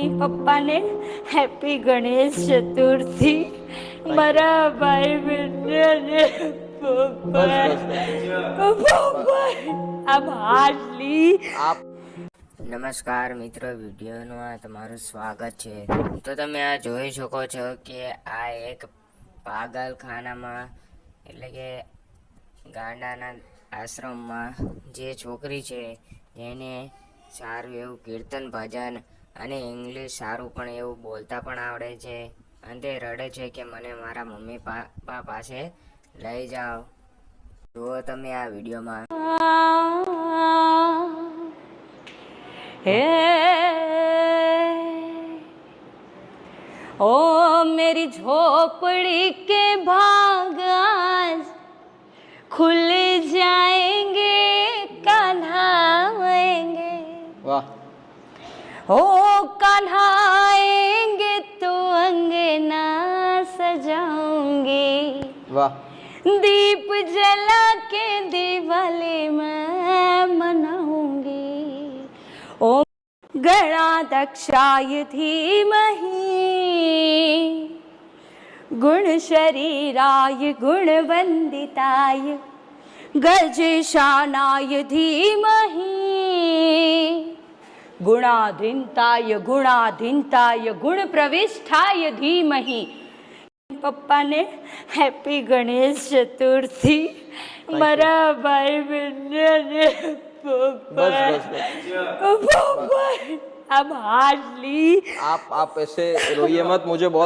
Mummy પપ્પાને happy Ganesh Chaturthi. મારા ભાઈ બહેનને નમસ્કાર મિત્રો, વિડીયોમાં તમારું સ્વાગત છે. તો તમે આ જોઈ શકો છો કે આ એક પાગલખાનામાં એટલે કે ગાંડાના આશ્રમમાં જે છોકરી છે જેને સારું એવું કીર્તન ભજન અને ઇંગ્લિશ સારું પણ એવું બોલતા પણ આવડે છે અને તે રડે છે કે મને મારા મમ્મી પપ્પા પાસે લઈ જાઓ. જુઓ તમે આ વિડીયોમાં. ओ मेरी झोपड़ी के भाग आज खुल जाएंगे, कान्हा आएंगे. वाह. ओ कान्हा आएंगे तो अंगना सजाऊंगी. वाह. दीप जला के दिवाली मैं मनाऊंगी. ओ गणाध्यक्षाय धीमहि गुण शरीराय गुणवंदिताय गजेशानाय धीमहि गुणाधिंताय गुण प्रविष्ठाय धीमहि. પપ્પાને હેપી ગણેશ ચતુર્થી. મારા ભાઈ બહેનને आप ऐसे रोइए मत, मुझे बहुत